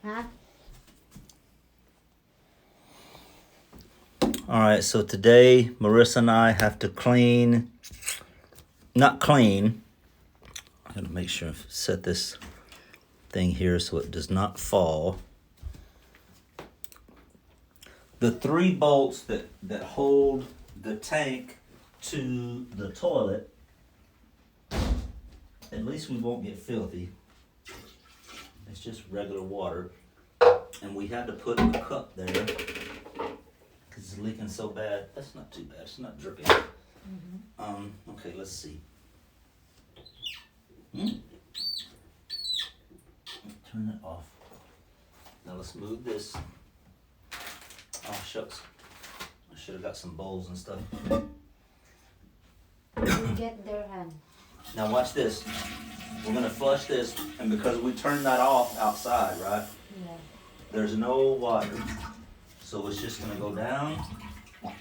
Huh? All right, so today Marissa and I have to clean, not clean. I gotta make sure I set this thing here so it does not fall. The 3 bolts that hold the tank to the toilet, at least we won't get filthy. It's just regular water. And we had to put a cup there because it's leaking so bad. That's not too bad, it's not dripping. Okay, let's see. Turn it off. Now let's move this. Oh shucks. I should have got some bowls and stuff. You get their hand. Now watch this. We're gonna flush this, and because we turned that off outside, right? Yeah. There's no water. So it's just gonna go down. And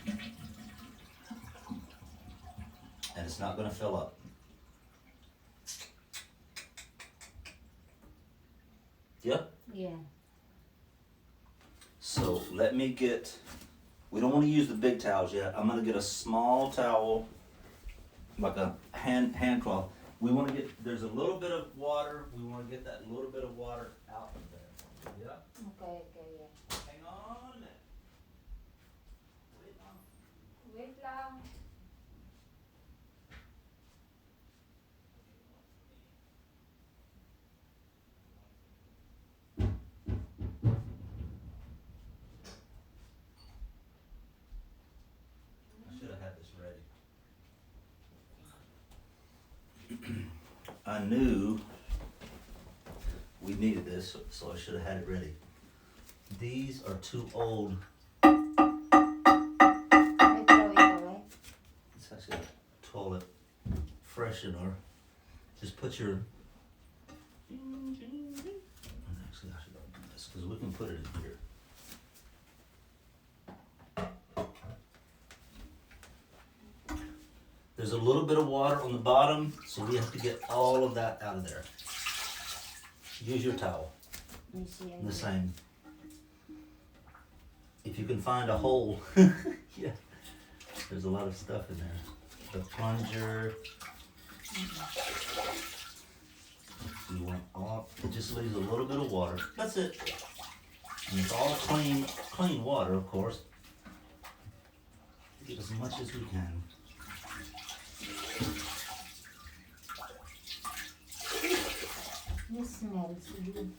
it's not gonna fill up. Yep. Yeah. So let me get, we don't want to use the big towels yet. I'm gonna get a small towel, like a hand cloth. We want to get, there's a little bit of water. We want to get that little bit of water out of there. Yeah. Okay, yeah. Hang on a minute. Wait on. Wait lang. I should have had this ready. I knew we needed this, so I should have had it ready. These are too old. I throw it away. It's actually a toilet freshener. Just put your. Actually, I should do this because we can put it in here. There's a little bit of water on the bottom, so we have to get all of that out of there. Use your towel. Let me see. The same. If you can find a hole, yeah, there's a lot of stuff in there. The plunger. You want all, it just leaves a little bit of water. That's it. And it's all clean water, of course. Get as much as we can. This smells good.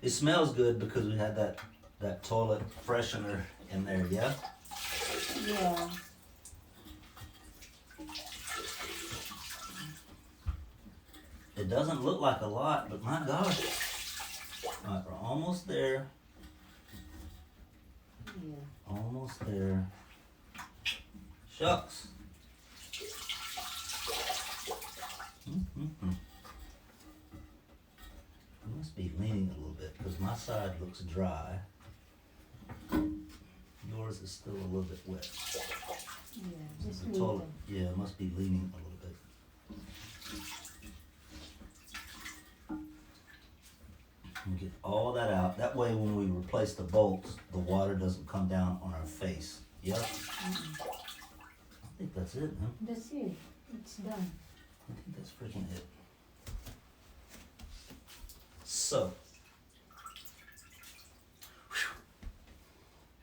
It smells good because we had that toilet freshener in there, yeah? Yeah. It doesn't look like a lot, but my gosh. All right, we're almost there. Yeah. Almost there. Shucks. I must be leaning a little bit because my side looks dry. Yours is still a little bit wet. Yeah. Just The leave toilet, them. yeah, it must be leaning a little bit. And get all that out. That way when we replace the bolts, the water doesn't come down on our face. Yep. I think that's it, huh? That's it. It's done. I think that's freaking it. So,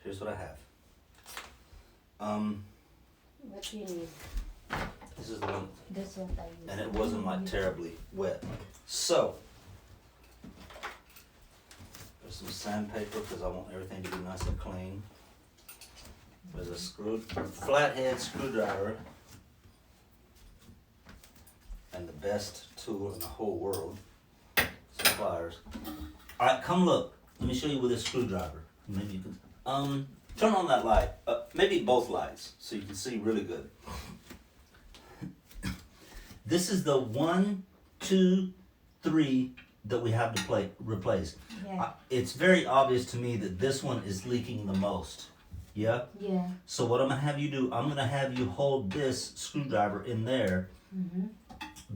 here's what I have. What you need? This is the one, That's what I use. and it wasn't like terribly wet. So, there's some sandpaper because I want everything to be nice and clean. There's a flathead screwdriver, and the best tool in the whole world, some pliers. All right, come look. Let me show you with this screwdriver. Maybe you can. Turn on that light. Maybe both lights, so you can see really good. This is the 1, 2, 3 that we have to replace. Yeah. It's very obvious to me that this one is leaking the most. Yeah? Yeah. So what I'm gonna have you do, I'm gonna have you hold this screwdriver in there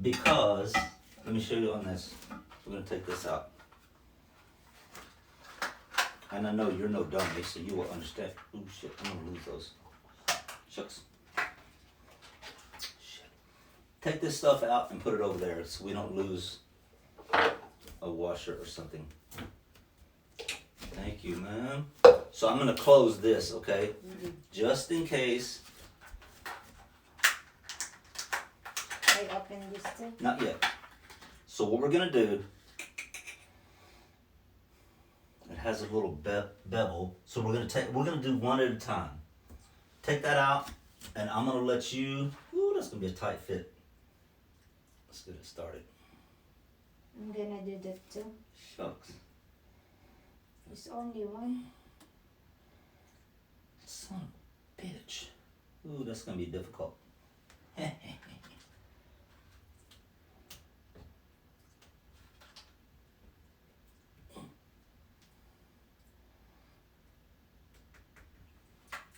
because, let me show you on this. We're gonna take this out. And I know you're no dummy, so you will understand. Ooh, shit, I'm gonna lose those. Shucks. Shit. Take this stuff out and put it over there so we don't lose a washer or something. Thank you, man. So I'm gonna close this, okay? Just in case. I open this too. Not yet. So what we're gonna do, it has a little bevel. So we're gonna do one at a time. Take that out, and I'm gonna let you. Ooh, that's gonna be a tight fit. Let's get it started. I'm gonna do that too. Shucks. It's only one. Son of a bitch. Ooh, that's gonna be difficult.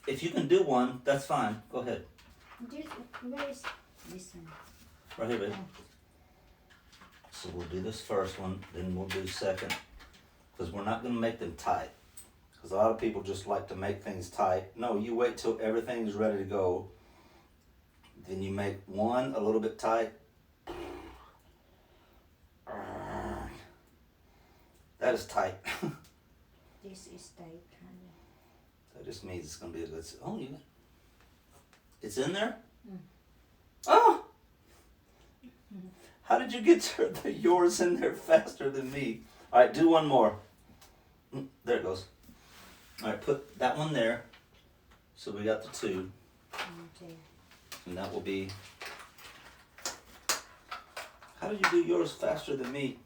If you can do one, that's fine. Go ahead. Where is this one? Right here, baby. So we'll do this first one, then we'll do second. Because we're not going to make them tight. Because a lot of people just like to make things tight. No, you wait till everything's ready to go. Then you make one a little bit tight. That is tight. This is tight, honey. That just means it's going to be a good... Oh, it's in there? Mm. Oh! How did you get yours in there faster than me? All right, do one more. There it goes. All right, put that one there. So we got the two. Okay. And that will be... How did you do yours faster than me?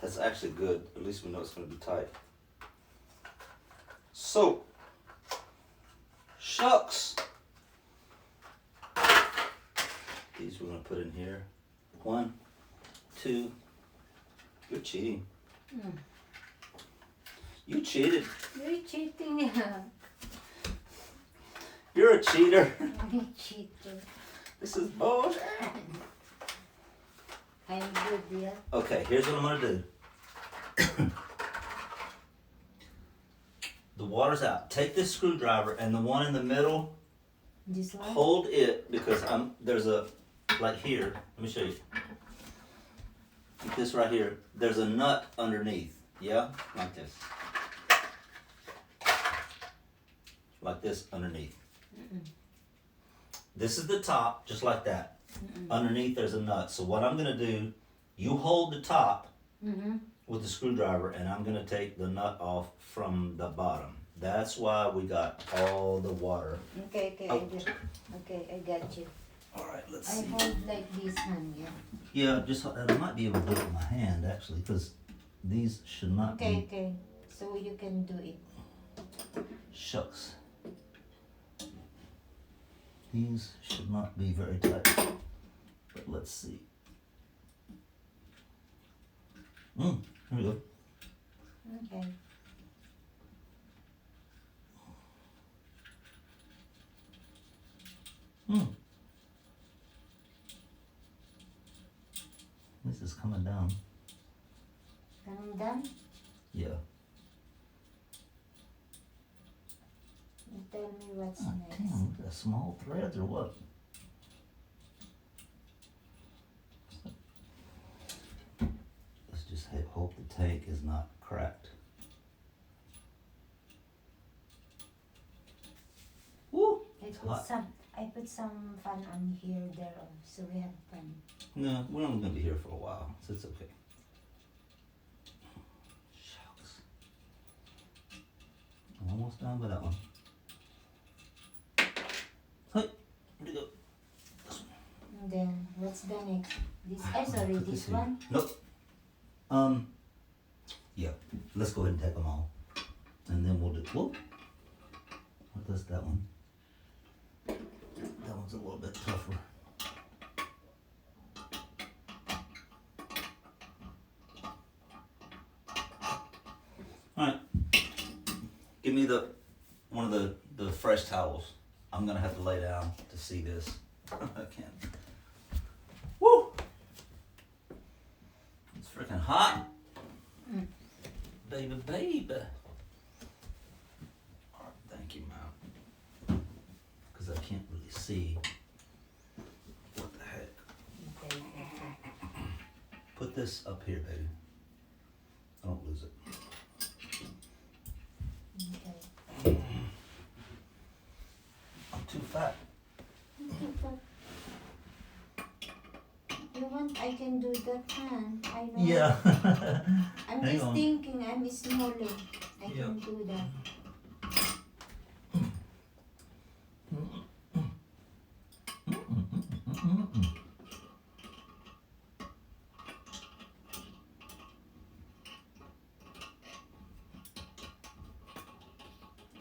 That's actually good. At least we know it's going to be tight. So, shucks. These we're going to put in here. 1, 2. You're cheating. Mm. You cheated. You're cheating. You're a cheater. I'm a cheater. This is bullshit. I'm good, yeah. Okay, here's what I'm going to do. The water's out. Take this screwdriver and the one in the middle, This one? hold it because there's a, like here, let me show you. This right here, there's a nut underneath, yeah? Like this. Like this underneath. Mm-mm. This is the top, just like that. Mm-mm. Underneath there's a nut. So what I'm gonna do, you hold the top Mm-hmm. with the screwdriver and I'm gonna take the nut off from the bottom. That's why we got all the water. Okay, Oh. I got you. All right, let's I see. hold like this hand, yeah. Yeah, just I might be able to do it with my hand actually, because these should not be. Okay. So you can do it. Shucks. These should not be very tight. But let's see. Here we go. Okay. This is coming down. Coming down? Yeah. You tell me what's Oh, next. damn, the small threads or what? Let's just hope the tank is not cracked. Woo! I put some fan on here, there, so we have fun. No, we're only gonna be here for a while, so it's okay. Shucks. I'm almost done with that one. Hey, where'd it go? And then what's the next? Sorry, Put this here. one? Nope. Yeah, let's go ahead and take them all. And then we'll do, whoop. What does that one? That one's a little bit tougher. Alright. Give me one of the fresh towels. I'm gonna have to lay down to see this. I can't. Woo! It's freaking hot. baby, baby. All right, thank you, ma'am. Because I can't really see. What the heck? Okay, okay. Put this up here, baby. Don't lose it. Okay. I'm too fat. You want, I can do that, hand. I know. Yeah. I'm Hang just on. thinking, I'm smaller. I Yeah. can do that.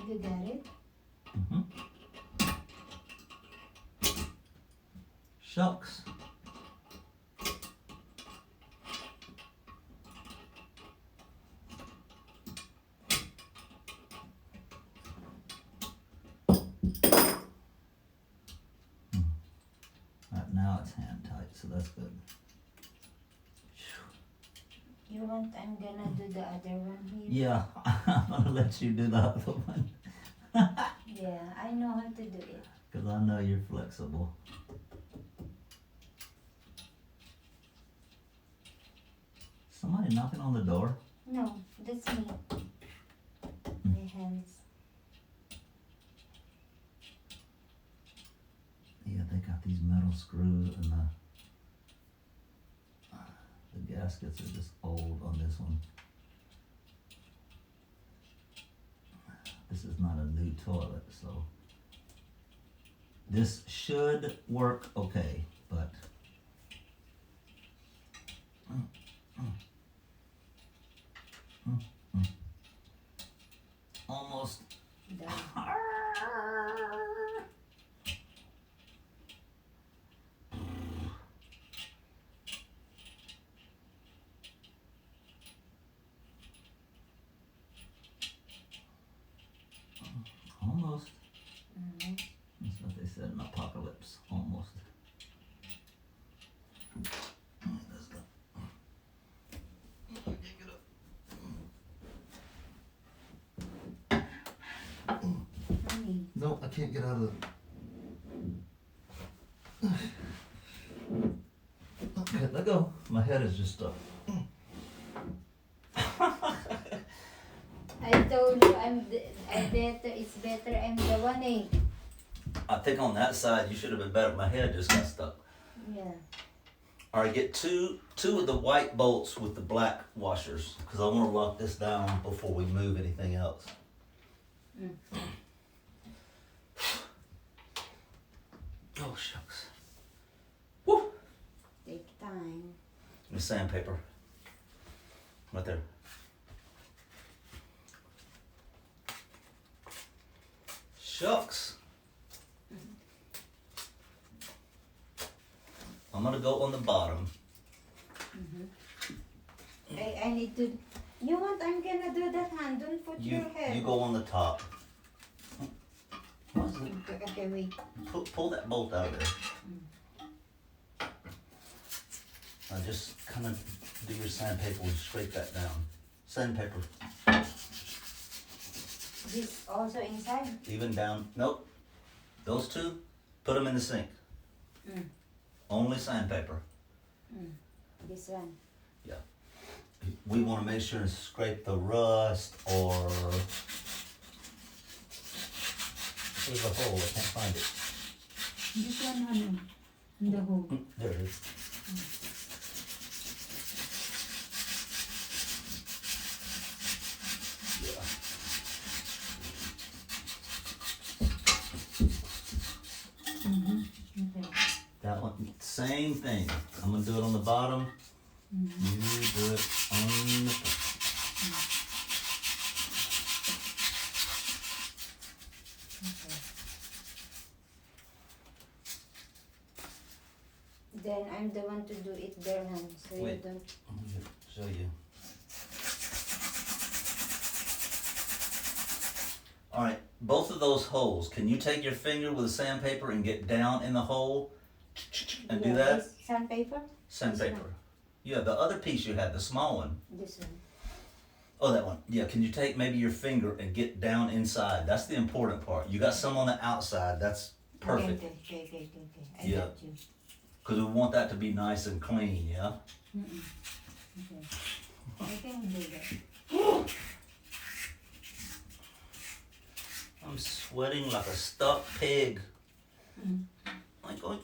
You got it? Mm-hmm. Shucks. Right now it's hand tight, so that's good. You want, I'm gonna do the other one here? Yeah, I'm gonna let you do the other one. Yeah, I know how to do it. Because I know you're flexible. Somebody knocking on the door? No, that's me. My hands. Yeah, they got these metal screws and the gaskets are just old on this one. This is not a new toilet, so this should work okay, but almost. Done. Almost. Mhm. That's what they said in Apocalypse. Almost. Let's go. Honey, No, I can't get out of the. Okay, let go. My head is just stuck. I told you I better. It's better. I'm the one. Eh? I think on that side you should have been better. My head just got stuck. Yeah. All right, get two of the white bolts with the black washers because I want to lock this down before we move anything else. Mm. Oh shucks. Woo! Take time. The sandpaper. Right there. Shucks. I'm gonna go on the bottom. I need to. You want? I'm gonna do that, hand. Don't put your head. You go on the top. What is it? Okay, wait. Pull that bolt out of there. Just kind of do your sandpaper and scrape that down. Sandpaper. This also inside. Even down. Nope. Those two, put them in the sink. Mm. Only sandpaper. This one. We want to make sure to scrape the rust or. There's a hole. I can't find it. This one, honey. In the hole. There it is. Yeah. Okay. That one, same thing. I'm gonna do it on the bottom. You do it on the top. Then I'm the one to do it bare hand, so Wait. you don't. I'm gonna show you. All right, both of those holes. Can you take your finger with a sandpaper and get down in the hole and do that? This sandpaper. Sandpaper. Yeah, the other piece you had, the small one. This one. Oh, that one. Yeah, can you take maybe your finger and get down inside? That's the important part. You got some on the outside, that's perfect. Okay. I Yeah. got you. Because we want that to be nice and clean, yeah? Mm-mm. Okay. I can do that. I'm sweating like a stuck pig. Mm. Like, going.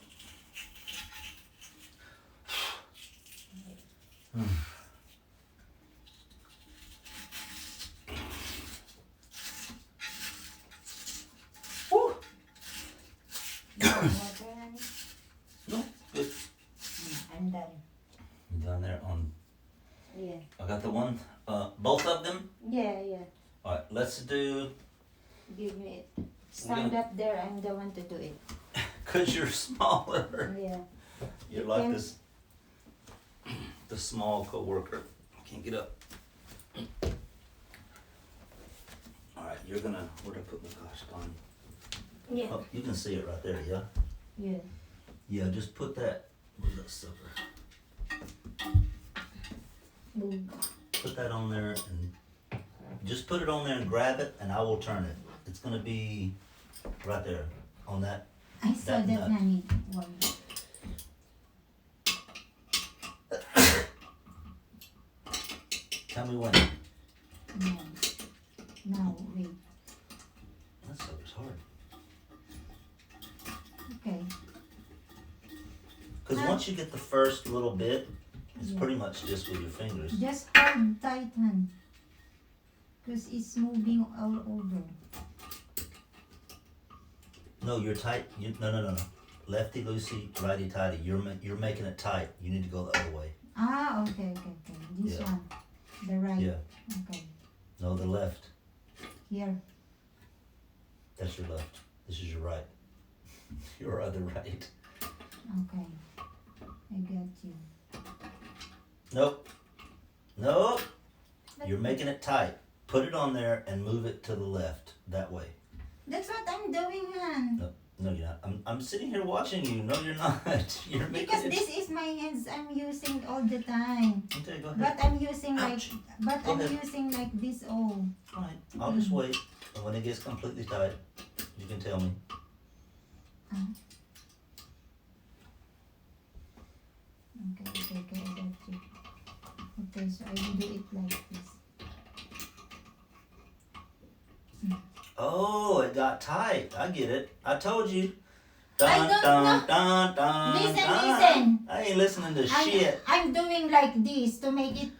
Woo! Water, honey? No, good. I'm done. You down there on, Yeah. I got the one, both of them? Yeah. Alright, let's do, Give me it. Stand up there. I'm the one to do it. cause you're smaller. Yeah. You're You like can- this, the small coworker. Can't get up. Alright, you're gonna, where'd I put my gosh on? Yeah. Oh, you can see it right there, yeah? Yeah. Yeah, just put that, where's that sucker? Boom. Put that on there and just put it on there and grab it and I will turn it. It's gonna be right there on that. I saw That that, nut. honey. One. Tell me when. No. Now, wait. That sucker's hard. Okay. Because once you get the first little bit, it's Yeah. pretty much just with your fingers. Just hold tight, honey. Because it's moving all over. No, you're tight. No. Lefty loosey, righty tighty. You're making it tight. You need to go the other way. Ah, okay. This Yeah. one. The right. Yeah. Okay. No, the left. Here. That's your left. This is your right. Your other right. Okay. I got you. Nope. You're making it tight. Put it on there and move it to the left. That way. That's what I'm doing, hon. No, you're not. I'm sitting here watching you. No, you're not. You're making Because it. this is my hands I'm using all the time. Okay, go ahead. But I'm using Ouch. like Go I'm ahead. using like this all. Alright, I'll just wait. And when it gets completely tight, you can tell me. Okay, I got you. Okay, so I will do it like this. Oh, it got tight. I get it. I told you. I don't know. Dun. Listen. I ain't listening to shit. I'm doing like this to make it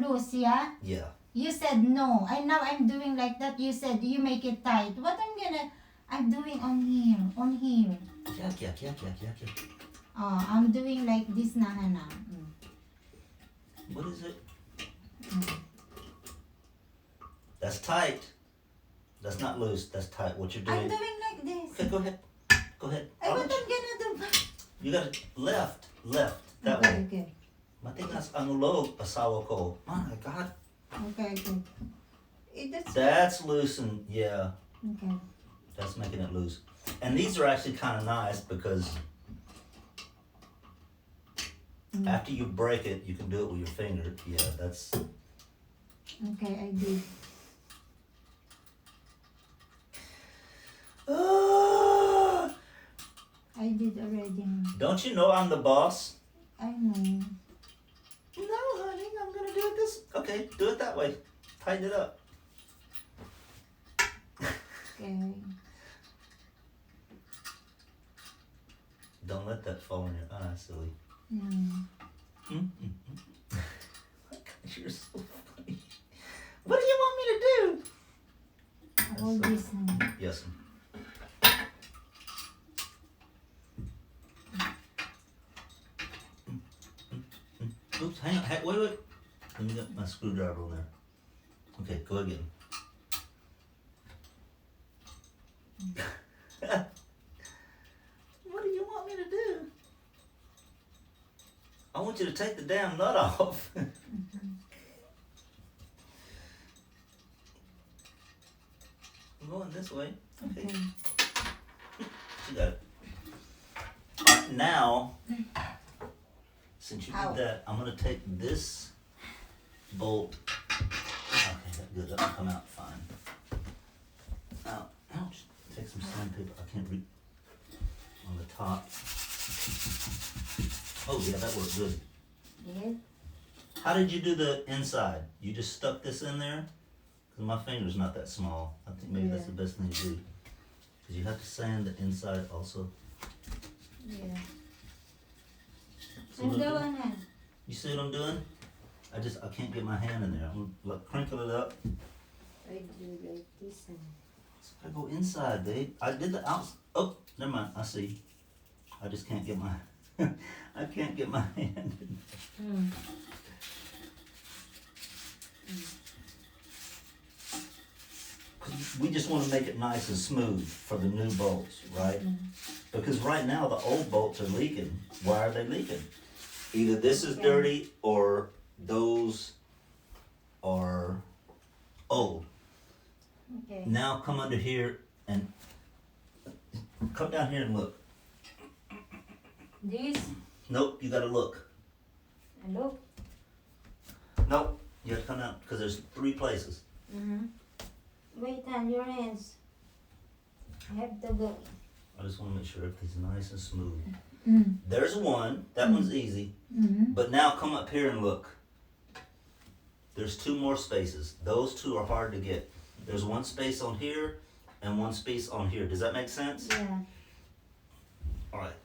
loose, yeah? Yeah. You said no. Now I'm doing like that. You said you make it tight. I'm doing on here. Yeah. Oh, I'm doing like this na. What is it? Mm. That's tight. That's not loose. That's tight. What you're I'm doing. doing like this. Okay, go ahead. Go ahead. What I'm gonna do? You got it left. That Okay, way. okay. Matigas ang loob asawa ko. My God. Okay. That's loose and yeah. Okay. That's making it loose. And these are actually kind of nice because after you break it, you can do it with your finger. Yeah, that's... Okay, I did. I did already. Don't you know I'm the boss? I know. No, honey, I'm gonna do it this... Okay, do it that way. Tighten it up. Okay. Don't let that fall in your eye, silly. You're so funny. What do you want me to do? All this. Yes. Oops, hang on, wait. Let me get my screwdriver on there. Okay, go again. What do you want me to do? I want you to take the damn nut off. I'm going this way. Okay. You got it. Alright, now, since you Ow. did that, I'm going to take this bolt. Okay. good. That'll come out fine. Ouch. Take some sandpaper. I can't read on the top. Oh yeah, that worked good. Yeah. How did you do the inside? You just stuck this in there? Because my finger's not that small. I think maybe that's the best thing to do. Because you have to sand the inside also. Yeah. See I'm what I'm doing doing? it. You see what I'm doing? I can't get my hand in there. I'm like crinkle it up. I do like this and It's gotta go inside, babe. I did the outs. Oh, never mind. I see. I just can't get my. I can't get my hand in there. mm. We just want to make it nice and smooth for the new bolts, right? Because right now the old bolts are leaking. Why are they leaking? Either this is dirty or those are old. Okay. Now come under here and come down here and look. This Nope, you gotta look. and look. Nope, you have to come down because there's 3 places. Wait on your hands. I have to go. I just want to make sure everything's nice and smooth. Mm. There's one. That one's easy. But now come up here and look. There's 2 more spaces. Those 2 are hard to get. There's 1 space on here and 1 space on here. Does that make sense? Yeah. All right.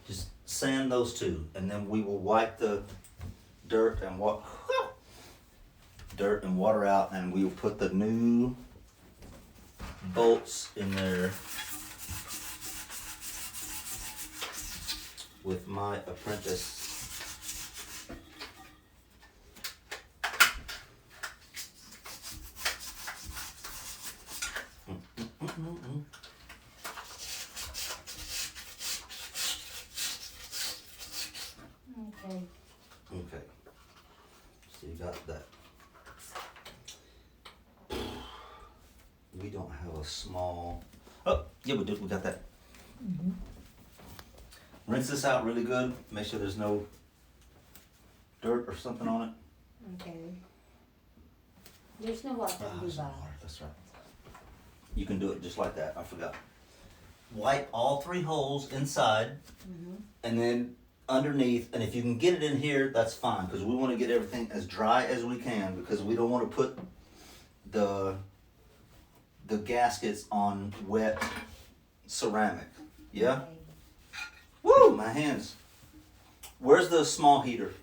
Just sand those 2, and then we will wipe the dirt and water out, and we will put the new bolts in there with my apprentice. Okay. Okay. So you got that. We don't have a small. Oh, yeah, we do. We got that. Rinse this out really good. Make sure there's no dirt or something on it. Okay. There's no water, There's no diba? water, that's right. You can do it just like that. I forgot. Wipe all 3 holes inside, and then underneath. And if you can get it in here, that's fine, because we want to get everything as dry as we can, because we don't want to put the gaskets on wet ceramic. Yeah? Okay. Woo! My hands. Where's the small heater?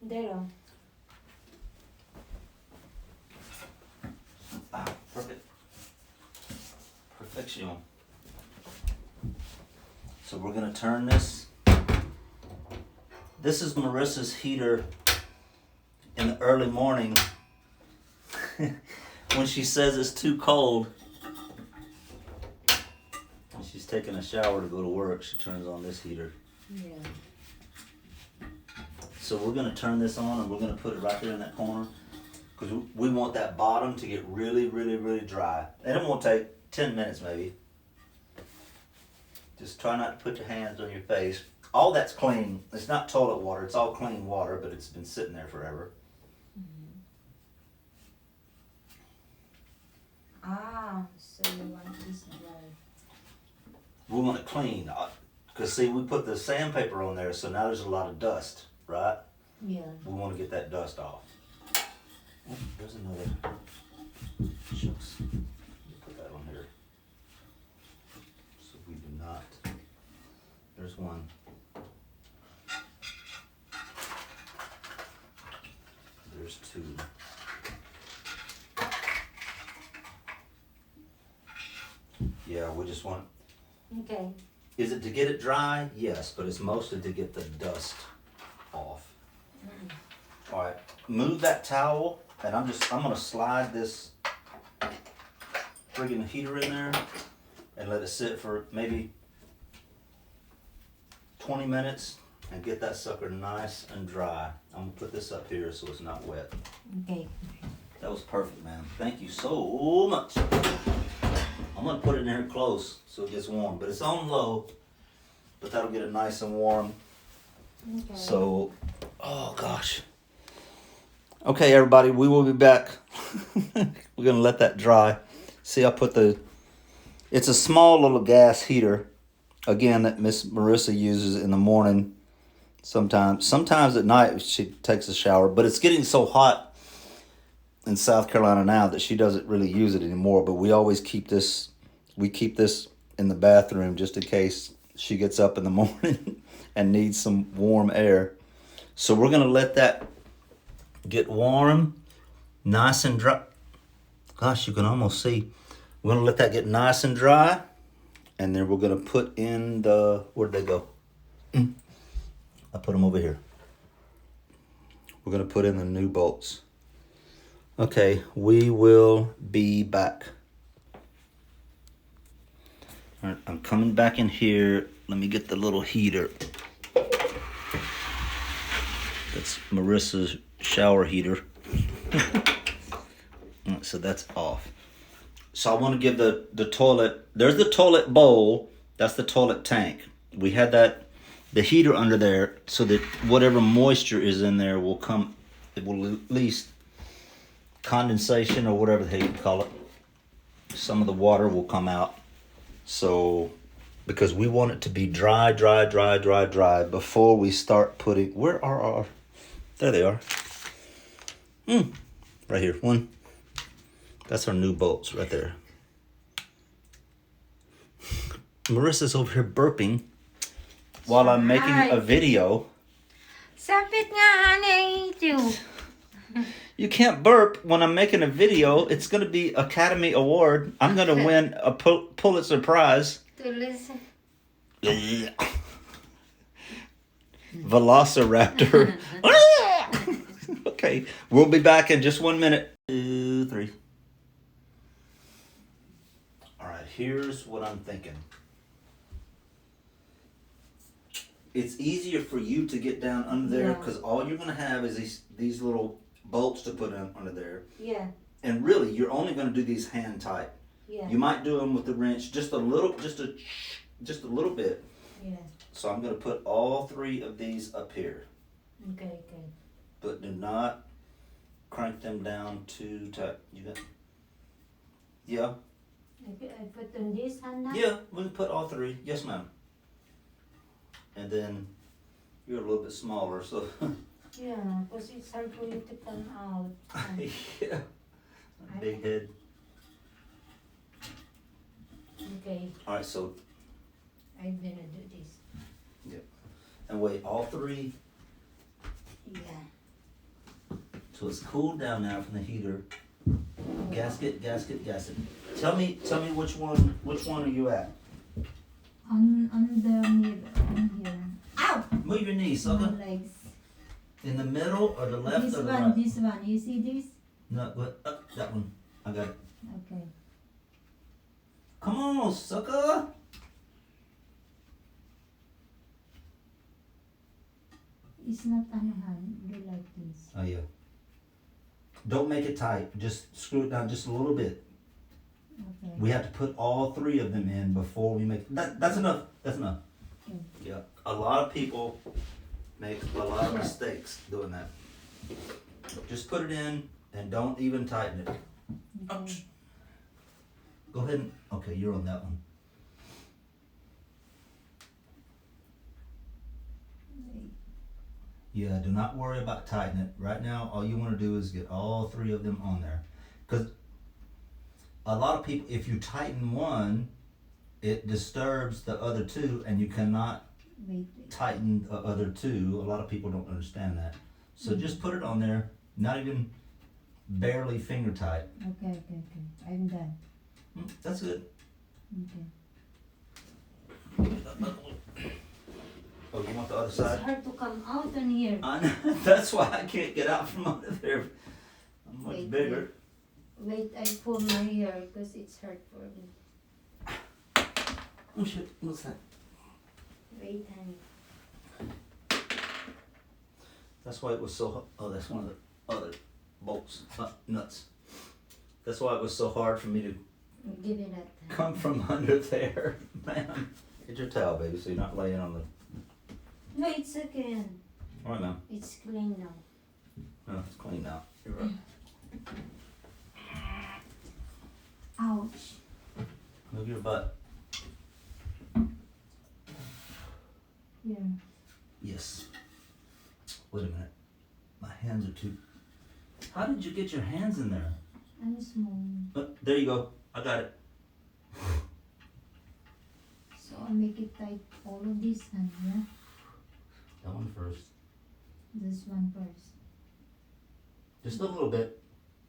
There. Ah, perfect. Perfection. So we're gonna turn this. This is Marissa's heater in the early morning. When she says it's too cold, and she's taking a shower to go to work, she turns on this heater. Yeah. So we're gonna turn this on, and we're gonna put it right there in that corner, because we want that bottom to get really, really, really dry. And it won't take 10 minutes maybe. Just try not to put your hands on your face. All that's clean. It's not toilet water. It's all clean water, but it's been sitting there forever. Ah, so you want this dry. We want it clean. Because see, we put the sandpaper on there, so now there's a lot of dust, right? Yeah. We want to get that dust off. Oh, there's another. Shucks. Let me put that on here. So we do not. There's one. There's 2. Yeah, we just want. Okay. Is it to get it dry? Yes, but it's mostly to get the dust off. All right, move that towel, and I'm gonna slide this friggin' heater in there and let it sit for maybe 20 minutes and get that sucker nice and dry. I'm gonna put this up here so it's not wet. Okay. That was perfect, man. Thank you so much. I'm gonna put it in here close so it gets warm, but it's on low, but that'll get it nice and warm. Okay. So, oh gosh. Okay, everybody, we will be back. We're gonna let that dry. See, I put it's a small little gas heater, again, that Miss Marissa uses in the morning. Sometimes at night she takes a shower, but it's getting so hot in South Carolina now that she doesn't really use it anymore. But we always keep this. We keep this in the bathroom just in case she gets up in the morning and needs some warm air. So we're gonna let that get warm, nice and dry. Gosh, you can almost see. We're gonna let that get nice and dry, and then we're gonna put in where'd they go? I put them over here. We're gonna put in the new bolts. Okay, we will be back. All right, I'm coming back in here. Let me get the little heater. That's Marissa's shower heater. So that's off. So I want to give the toilet, there's the toilet bowl, that's the toilet tank. We had the heater under there so that whatever moisture is in there will come, it will at least condensation or whatever the hell you call it. Some of the water will come out. So, because we want it to be dry before we start putting, where are our, there they are. Right here, one. That's our new bolts right there. Marissa's over here burping while I'm making a video. Sapit nga, honey, I hate you. You can't burp when I'm making a video. It's going to be Academy Award. I'm going to win a Pulitzer Prize. To listen. Velociraptor. Okay, we'll be back in just 1 minute. 2, 3. All right, here's what I'm thinking. It's easier for you to get down under there because all you're going to have is these little bolts to put in under there. Yeah. And really, you're only going to do these hand tight. Yeah. You might do them with the wrench just a little bit. Yeah. So I'm going to put all 3 of these up here. Okay. But do not crank them down too tight. You got? Yeah. I put on this hand now? Yeah, we can put all 3. Yes, ma'am. And then you're a little bit smaller, so. Yeah, because it's hard for you to come out. Yeah. Big head. Okay. All right, so. I'm gonna do this. Yeah. And wait, all 3. Yeah. So it's cooled down now from the heater. Gasket. Tell me which one are you at? On the middle, on here. Ow! Move your knees, My sucker. legs. In the middle or the left or the right? This one. You see this? No, but that one. I got it. Okay. Come on, sucker. It's not on hand. Do like this. Oh yeah. Don't make it tight. Just screw it down just a little bit. Okay. We have to put all 3 of them in before we make that's enough. That's enough. Okay. Yeah. A lot of people make a lot of mistakes doing that. Just put it in and don't even tighten it. Ouch. Go ahead and okay, you're on that one. Yeah, do not worry about tightening it. Right now, all you want to do is get all 3 of them on there. Because a lot of people, if you tighten one, it disturbs the other 2 and you cannot tighten the other 2. A lot of people don't understand that. So just put it on there, not even barely finger tight. Okay. I'm done. That's good. Okay. Oh, you want the other side? It's hard to come out on here. I know. That's why I can't get out from under there. I'm much bigger. Wait, I pull my hair because it's hard for me. Oh shit, what's that? Wait, honey. That's why it was so, oh, that's one of the other bolts, nuts. That's why it was so hard for me to Give it that. come from under there. Man, get your towel, baby, so you're not laying on the, No, it's okay. all right, ma'am. It's clean now. No, it's clean now. You're right. Ouch. Move your butt. Yeah. Yes. Wait a minute. My hands are too. How did you get your hands in there? I'm small. There you go. I got it. So I make it tight all of this hand, yeah? That one first. This one first. Just a little bit.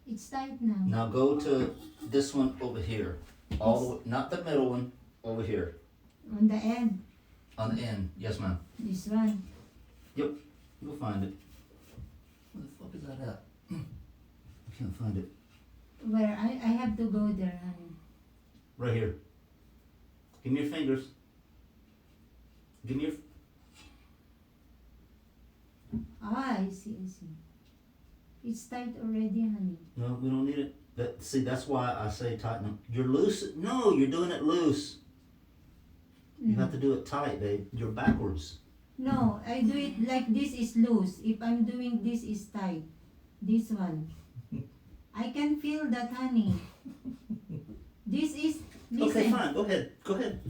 It's tight now. Now go to this one over here. All the way, not the middle one. Over here. On the end. On the end. Yes, ma'am. This one. You'll find it. Where the fuck is that at? I can't find it. Where I have to go there, honey. Right here. Give me your fingers. Give me your. Ah, I see. It's tight already, honey. No, we don't need it. See, that's why I say tighten them. You're loose. No, you're doing it loose. You have to do it tight, babe. You're backwards. No, I do it like this is loose. If I'm doing this is tight. This one. I can feel that, honey. This is, listen. Okay, fine. Go ahead.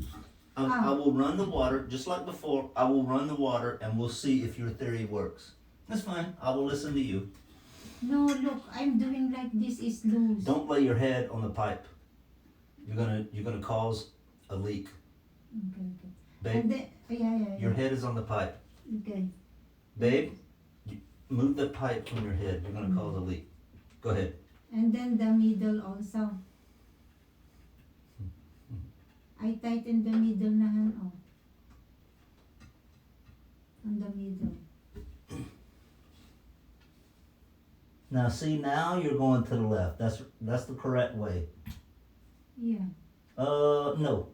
I will run the water, just like before. I will run the water and we'll see if your theory works. That's fine. I will listen to you. No, look, I'm doing like this is loose. Don't lay your head on the pipe. You're gonna cause a leak. Okay. Babe, And then, yeah. your head is on the pipe. Okay. Babe, move the pipe from your head. You're gonna cause a leak. Go ahead. And then the middle also. I tighten the middle na hand, oh. On the middle. Now see, now you're going to the left. That's the correct way. Yeah. No.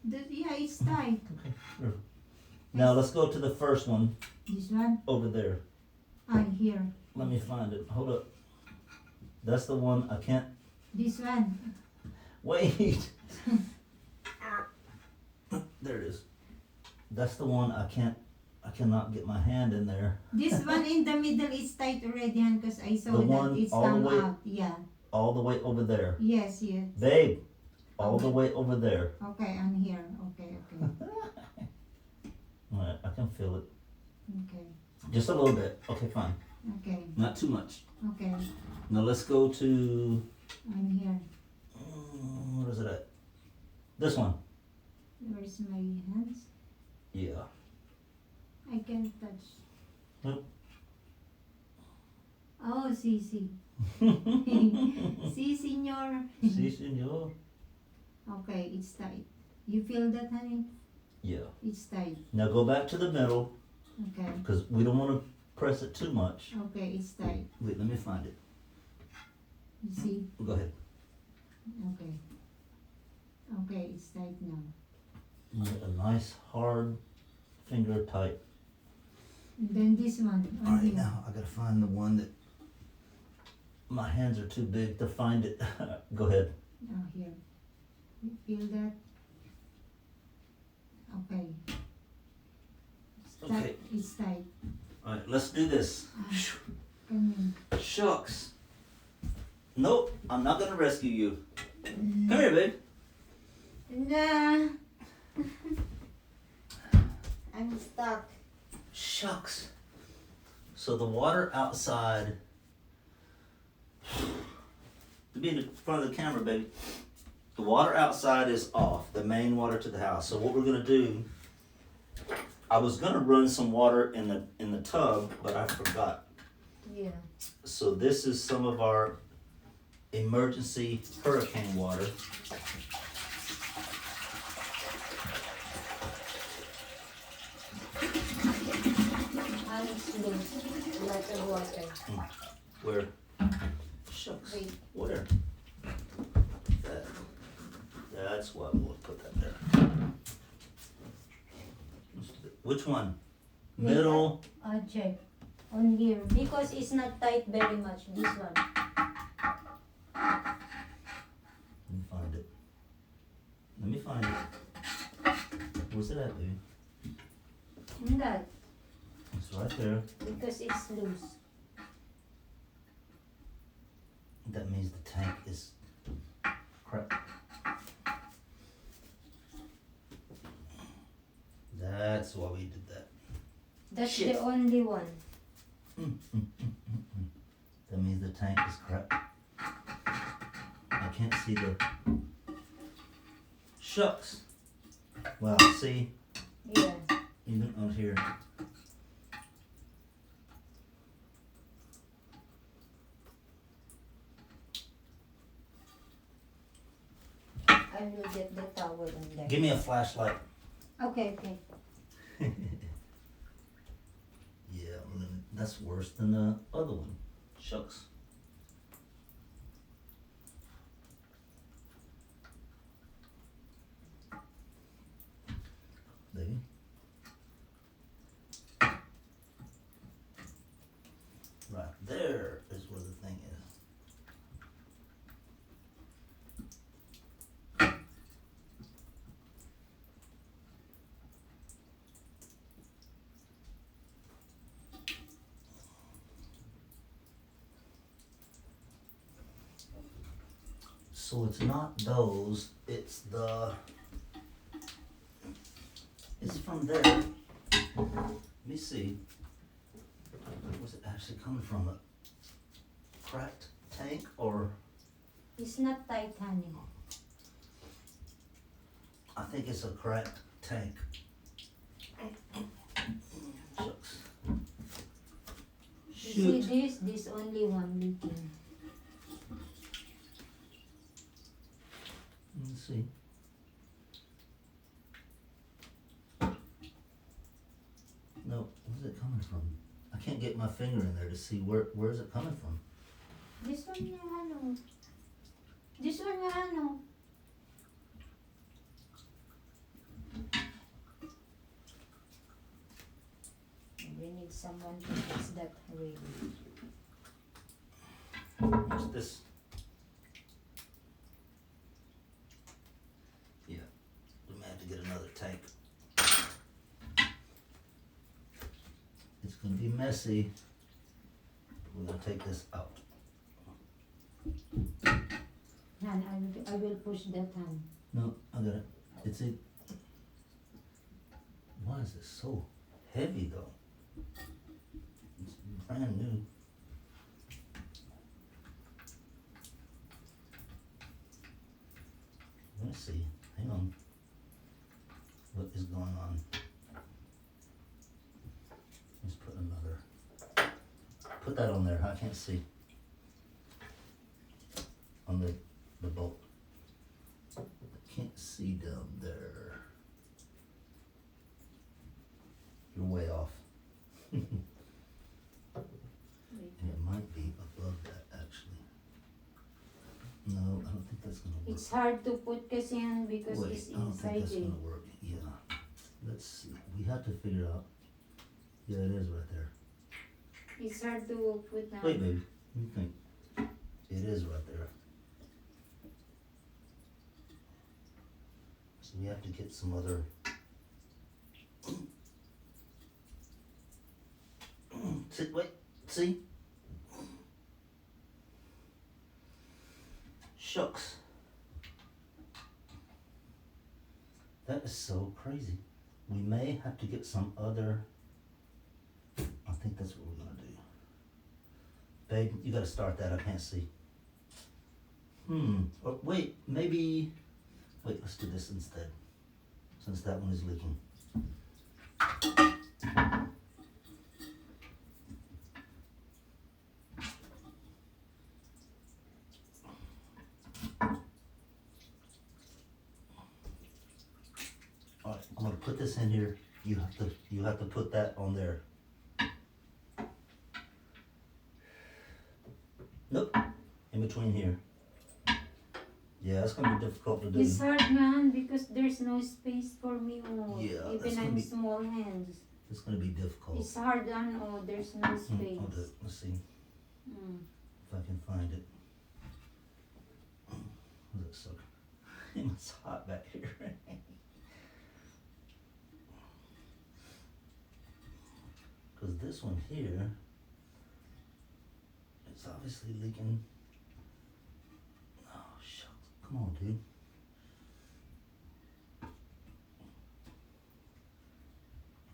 Yeah, it's tight. Okay. Now let's go to the first one This one? over there. Here. Let me find it. Hold up. That's the one I can't. This one. Wait. There it is. That's the one I cannot get my hand in there. This one in the middle is tight already, because I saw The that one it's all the come way- out. Yeah. All the way over there. Yes. Babe, all the way over there. Okay, I'm here. Okay. Alright, I can feel it. Okay. Just a little bit. Okay, fine. Okay. Not too much. Okay. Now let's go to, I'm here. where is it at? This one. Where's my hands? Yeah. I can't touch. Nope. Oh, see. See, senor. Si, senor. Okay, it's tight. You feel that, honey? Yeah. It's tight. Now go back to the middle, Okay. because we don't want to press it too much. Okay, it's tight. Wait, let me find it. You see? Go ahead. Okay. Okay, it's tight now. Get a nice hard finger tight. And then this one. On Alright, here. now I gotta find the one that my hands are too big to find it. Go ahead. Oh, here. You feel that? Okay. It's tight. Okay. It's tight. Alright, let's do this. Come Shucks. Nope, I'm not gonna rescue you. Come here, babe. in. Nah. I'm stuck. Shucks. So the water outside. To be in the front of the camera, baby. The water outside is off, the main water to the house. So what we're gonna do, I was gonna run some water in the tub, but I forgot. Yeah. So this is some of our emergency hurricane water. I'm loose. Like the water. Where? Shucks. Wait. Where? That's why we'll put that there. Which one? Middle. Check. On here. Because it's not tight very much. This one. Let me find it. Where's it at, baby? In that. It's right there. Because it's loose. That means the tank is crap. That's why we did that. That's Shit. the only one. That means the tank is crap. I can't see the shucks. Wow, see, Yeah. even on here. I will get the towel in there. Give me a flashlight. Okay, okay. Yeah, that's worse than the other one. Shucks. Baby. Right there is where the thing is. So it's not those, it's from there. Let me see. Where's it actually coming from? A cracked tank or? It's not tight, honey. I think it's a cracked tank. Shucks. You see Shoot. this only one leaking. Let's see. No, where's it coming from? I can't get my finger in there to see where is it coming from. This one nga ano. This one nga ano. We need someone to fix that really. What's this? Yeah, we may have to get another tank. It's gonna be messy. We're gonna take this out. Han, I will push that hand. No, I got it. It's it. Why is this so heavy though? It's brand new. Let me see. Hang on. What is going on? Let's put another. Put that on there. I can't see. On the bolt. I can't see down there. You're way off. And it might be above that actually. No, I don't think that's gonna work. It's hard to put kasi yan because Wait, it's I don't think inside that's it. gonna work. Yeah. Let's see. We have to figure out. Yeah, it is right there. It's hard to put now. Wait, baby. What do you think? It is right there. So we have to get some other. Sit. Wait. See. Shucks. That is so crazy. We may have to get some other. I think that's what we're gonna do. Babe, you gotta start that. I can't see. Or wait, maybe. Wait, let's do this instead. Since that one is leaking. Alright, I'm gonna put this in here. You have to put that on there. Nope. In between here. Yeah, it's gonna be difficult to do. It's hard man because there's no space for me. Oh, Yeah, that's even gonna I'm be- small hands. It's gonna be difficult. It's hard and oh, there's no space. I'll do it. Let's see Mm. if I can find it. Does it suck? It's hot back here. Because this one here, it's obviously leaking. Come on, dude.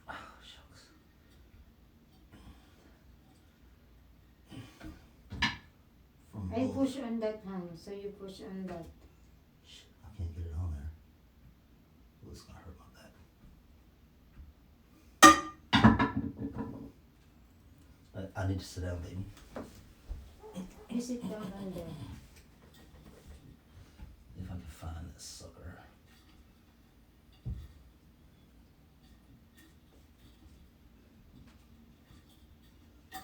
Oh, shucks. From I both. push on that hand, so you push on that. Shit, I can't get it on there. Oh, it's gonna hurt my back. I need to sit down, baby. You sit down on there. If I can find this sucker. I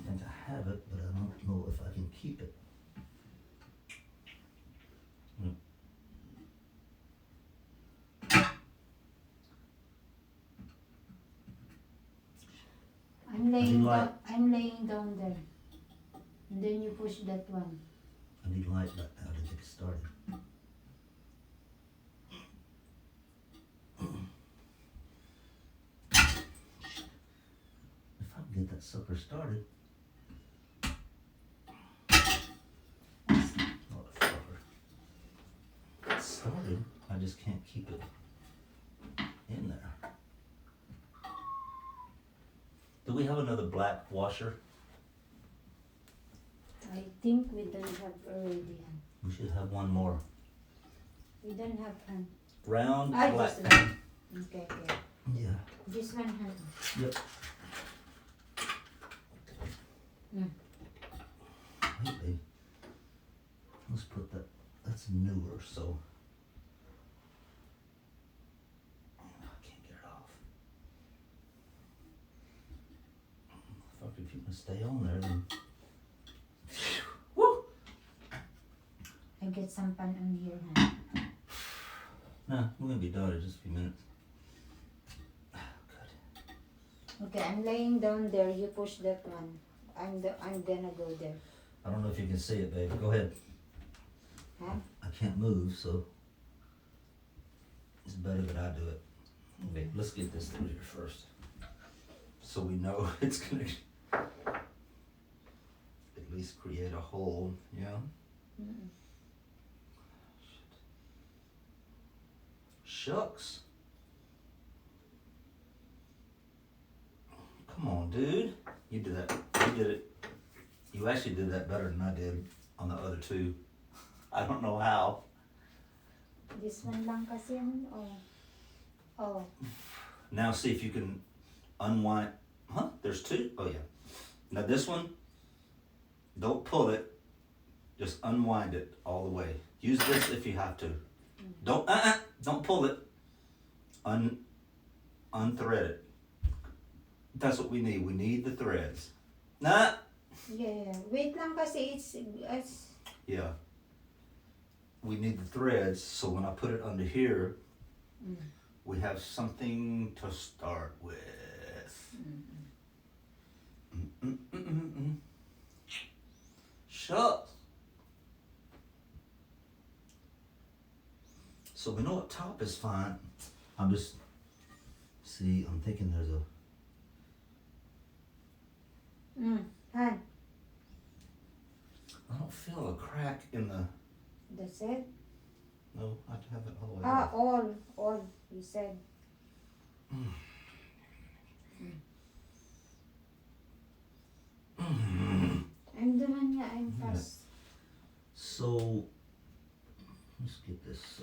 think I have it, but I don't know if I can keep it. I'm laying down there. And then you push that one. I need light right now to get it started. If I can get that sucker started. Motherfucker. It's started. I just can't keep it in there. Do we have another black washer? I think we don't have already. We should have one more. We don't have hand. Round I black. just okay, okay. Yeah. This one hand. Yep. Mm. Wait, babe. Let's put that. That's newer, so. I can't get it off. Fuck, if you can stay on there, then. Woo! I get some pan on here, hand. Nah, we're gonna be done in just a few minutes. Good. Okay, I'm laying down there. You push that one. I'm gonna go there. I don't know if you can see it, babe. Go ahead. Huh? I can't move, so it's better that I do it. Okay, let's get this through here first, so we know it's gonna at least create a hole. Yeah. Mm-mm. Shucks. Come on, dude. You did that. You did it. You actually did that better than I did on the other two. I don't know how. This one lang kasi yan, oh. Now see if you can unwind. Huh? There's two? Oh yeah. Now this one, don't pull it. Just unwind it all the way. Use this if you have to. Don't pull it. Unthread it. That's what we need. We need the threads. Nah. Yeah. Wait lang kasi it's Yeah. We need the threads, so when I put it under here, we have something to start with. Shucks. So we know what top is fine. I'm thinking there's a. hand. I don't feel a crack in the. That's it? No, I have it all the way. Ah, all, you said. I'm the one, yeah, I'm fast. So, let's get this.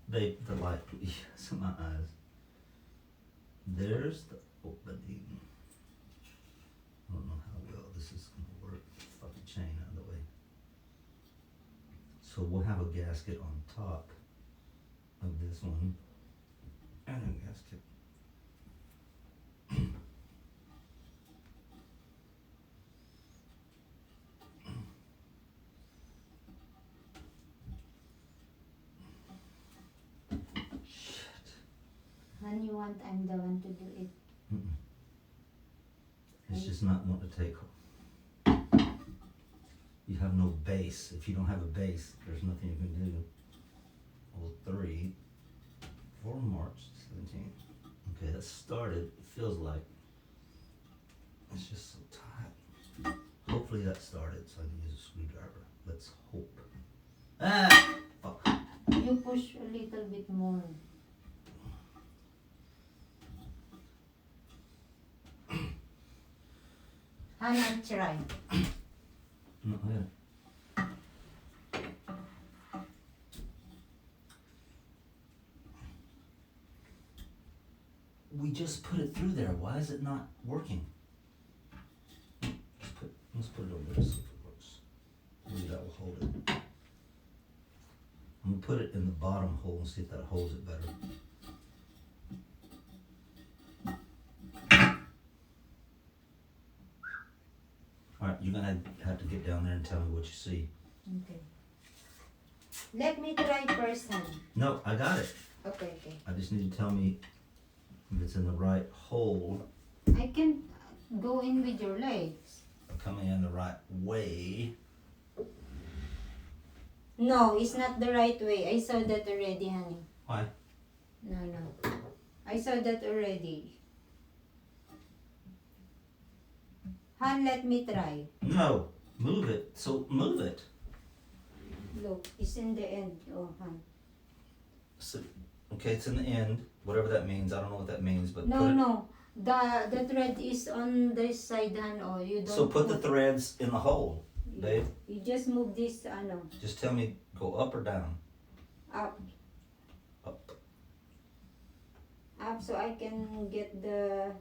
Babe, the light, please. It's in my eyes. There's the opening. I don't know how well this is going to work. Fuck the chain out of the way. So we'll have a gasket on top of this one. And a gasket. When you want, I'm the one to do it. It's just not wanting to take hold. You have no base. If you don't have a base, there's nothing you can do. Well, 3 for March 17th. Okay, that started. It feels like it's just so tight. Hopefully Hopefully that started, so I can use a screwdriver. Let's hope. Ah! Fuck. You push a little bit more. Hannah, try. No, yeah. We just put it through there. Why is it not working? Let's put it over there, see if it works. Maybe that will hold it. I'm gonna put it in the bottom hole and see if that holds it better. Alright, you're gonna have to get down there and tell me what you see. Okay. Let me try first, honey. No, I got it. Okay. I just need to tell me if it's in the right hole. I can go in with your legs. Coming in the right way. No, it's not the right way. I saw that already, honey. Why? No. I saw that already. Han, let me try. No, move it. So move it. Look, it's in the end. Oh, Han. So, okay, it's in the end. Whatever that means. I don't know what that means, but put it. No. The thread is on this side, Han. Oh, you don't. So put the threads in the hole, babe. You just move this, ano, Just tell me, go up or down? up. Up. Up so I can get the,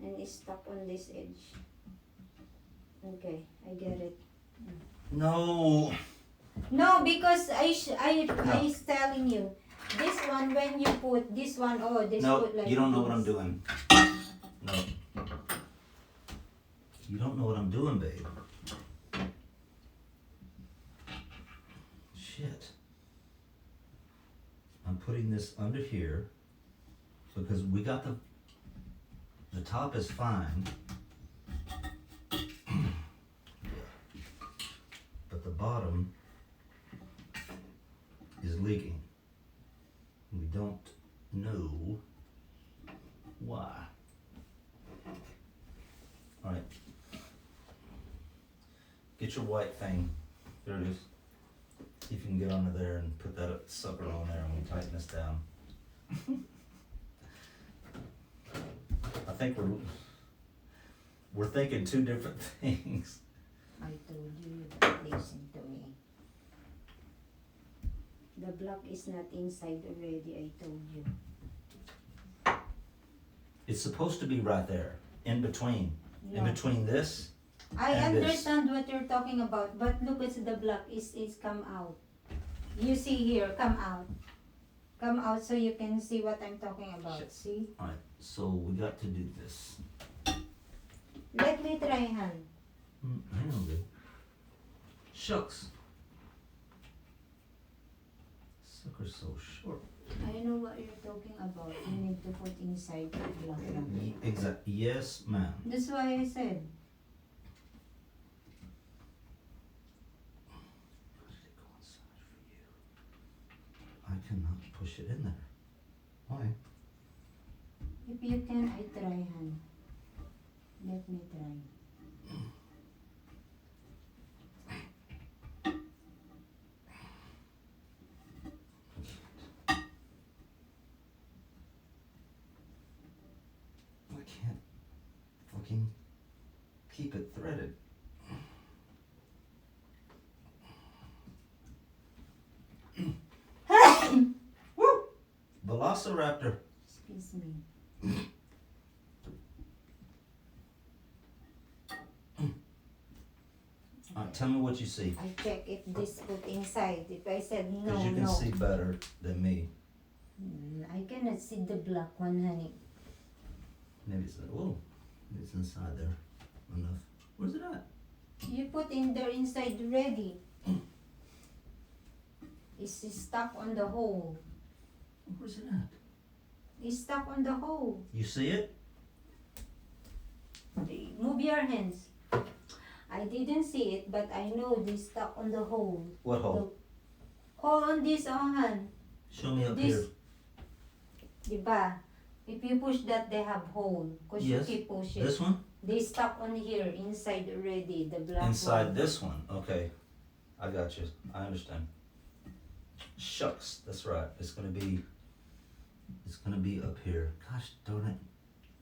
and it's stuck on this edge. Okay, I get it. No. No, because I is telling you, this one when you put this one, oh, this No, put like you don't know this. what I'm doing. No. You don't know what I'm doing, babe. Shit. I'm putting this under here because we got the top is fine. But the bottom is leaking. We don't know why. Alright. Get your white thing. There it is. See if you can get under there and put that sucker on there and we tighten this down. I think we're thinking two different things. I told you, don't listen to me. The block is not inside already, I told you. It's supposed to be right there, in between. No. In between this. I and this. understand what you're talking about, but look at the block is come out. You see here, come out. Come out so you can see what I'm talking about. Shit. See? Alright, so we got to do this. Let me try, Han. Hang on, babe. Shucks. Sucker's so short. I know what you're talking about. You need to put inside the block. Exactly. Yes, ma'am. That's why I said. How did it go inside for you? I cannot push it in there. Why? If you can, I try, Han. Let me try. I can't fucking keep it threaded. Woo! Velociraptor. Excuse me. Tell me what you see. I check if this put inside. If I said no, Because you can no. see better than me. I cannot see the black one, honey. Maybe it's maybe it's inside there enough. Where's it at? You put in there inside already. It's stuck on the hole. Where's it at? It's stuck on the hole. You see it? Move your hands. I didn't see it, but I know this stuck on the hole. What hole? Look. Hole on this, hand. Show me up This. here. Diba? If you push that, they have hole. Cause Yes. you keep pushing. This one? They stuck on here, inside already, the black Inside one. this one. Okay. I got you. I understand. Shucks. That's right. It's gonna be up here. Gosh darn it.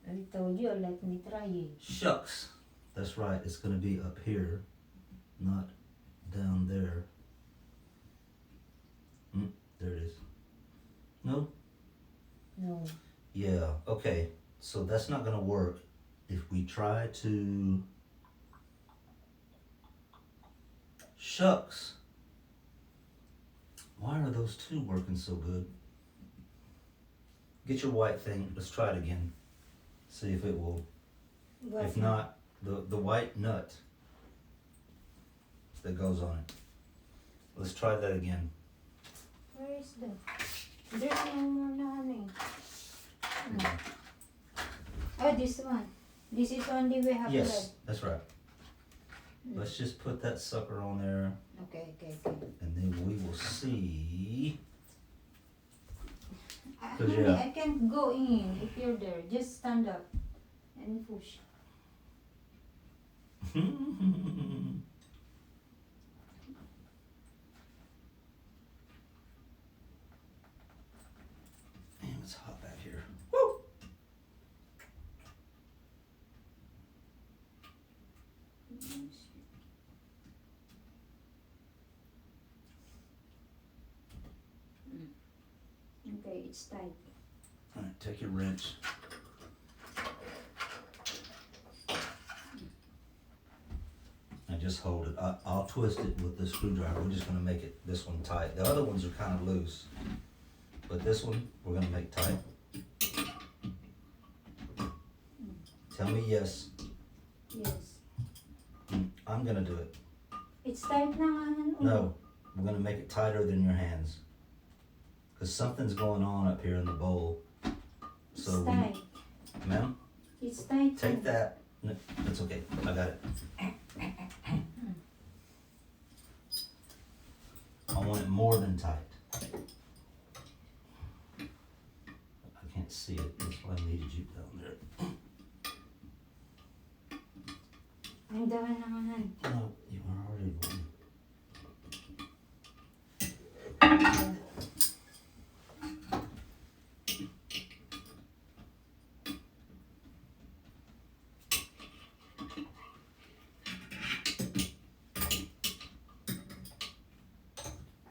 I told you, let me try it. Shucks. That's right. It's gonna be up here, not down there. There it is. No? No. Yeah. Okay. So that's not gonna work. If we try to... Shucks. Why are those two working so good? Get your white thing. Let's try it again. See if it will. What? If not, the white nut that goes on it. Let's try that again. Where is that? There's no more na honey. Oh, this one. This is only we have Yes, left. that's right. Let's just put that sucker on there, Okay. and then we will see. Honey, yeah. I can't go in if you're there. Just stand up and push. Damn, it's hot back here. Woo! Okay, it's tight. All right, take your wrench. And just hold it. I'll twist it with the screwdriver. We're just gonna make it this one tight. The other ones are kind of loose, but this one we're gonna make tight. Tell me yes. Yes. I'm gonna do it. It's tight na nga. No, we're gonna make it tighter than your hands. Cause something's going on up here in the bowl. It's So, tight. ma'am, It's tight. take that. No, it's okay. I got it. I want it more than tight. I can't see it. That's why I needed you down there. I'm doing naman. No, you are already one.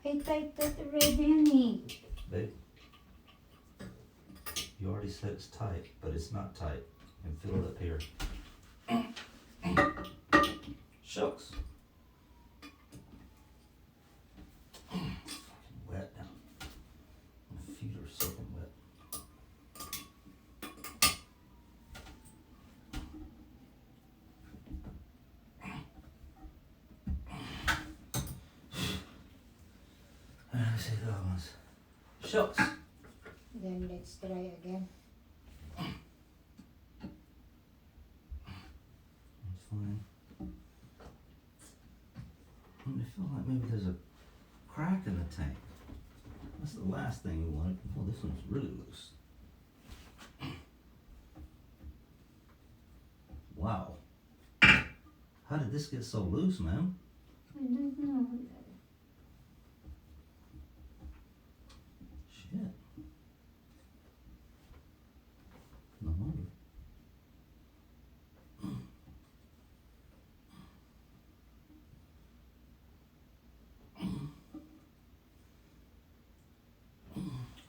I tight that already, honey. Babe, you already said it's tight, but it's not tight. And feel it up here. Shucks. It's fucking wet now. My feet are soaking wet. Let me see the other ones. Shucks. Then let's try again. That's fine. I feel like maybe there's a crack in the tank. That's the last thing we wanted. Oh, this one's really loose. Wow. How did this get so loose, ma'am? I don't know. Shit. No wonder.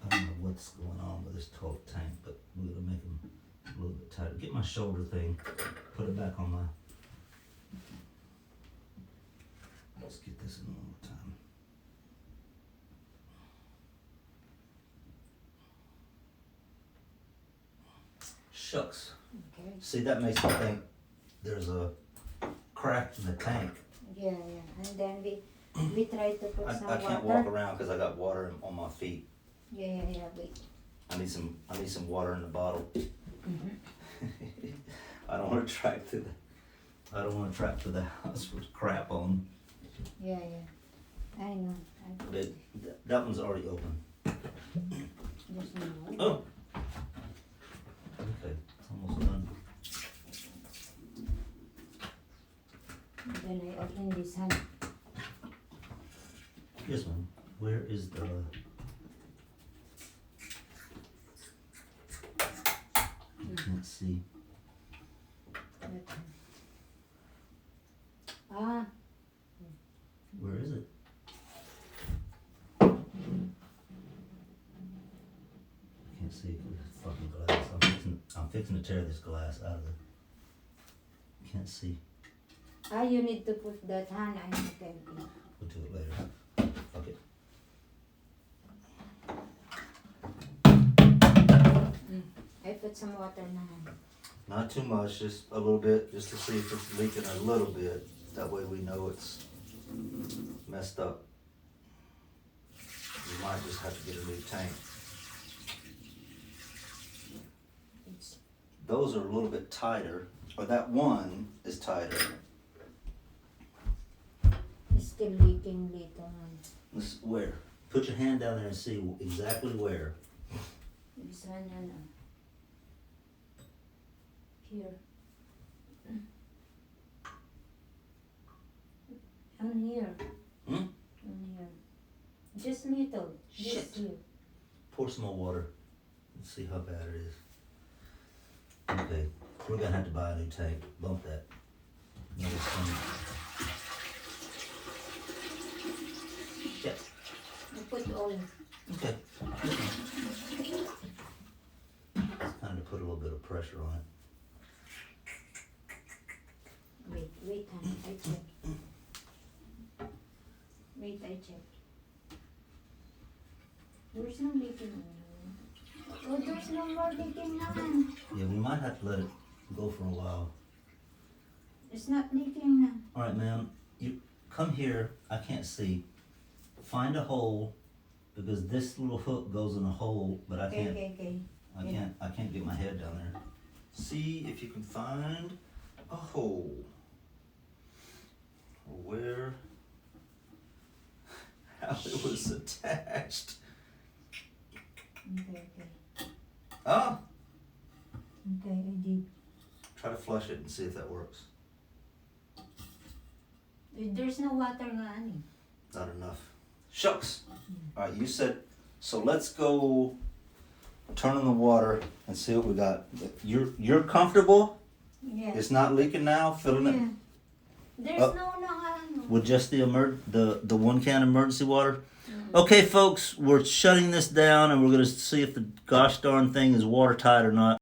I don't know what's going on with this 12 tank, but we're gonna make them a little bit tighter. Get my shoulder thing, put it back on my. Let's get this in one more time. Shucks. Okay. See, that makes me think there's a crack in the tank. Yeah. And then we try to put some I water. can't walk around because I got water on my feet. Yeah. Wait. I need some water in the bottle. Mm-hmm. I don't want to track through the house with crap on. Yeah. I know. That one's already open. There's no more. Oh, Then I open this hand. This one. Where is the? Let's see. That one. Ah, Where is it? Can't see it 'cause it's fucking glass. I'm fixing to tear this glass out of the. Can't see. you need to put that hand. I okay. We'll do it later. Fuck it. I put some water in the hand. Not too much, just a little bit, just to see if it's leaking a little bit. That way we know it's messed up. We might just have to get a new tank. It's, Those are a little bit tighter, or that one is tighter. it's still leaking later on. Let's, where? Put your hand down there and see exactly where. This one and here. On here. Hmm? On here. Just little. Shit. Just here. Pour some more water. Let's see how bad it is. Okay, we're gonna have to buy a new tank. Bump that. Another thing. Yep. I put oil. Okay. It's kind of put a little bit of pressure on it. Wait, honey, I check. Wait, I check. There's no leaking. Oh, there's no more leaking now. Yeah, we might have to let it go for a while. It's not leaking now. All right, ma'am. You come here. I can't see. Find a hole, because this little hook goes in a hole, but I can't. Okay. I can't get my head down there. See if you can find a hole. Where? How it was attached. Okay. Oh, Okay, I did. try to flush it and see if that works. There's no water nga, honey. Not enough. Shucks. All right, you said, so let's go turn on the water and see what we got. You're comfortable? Yeah. It's not leaking now, filling it Yeah. There's Oh. no. with just the the 1 can emergency water? Okay, folks, we're shutting this down and we're gonna see if the gosh darn thing is watertight or not.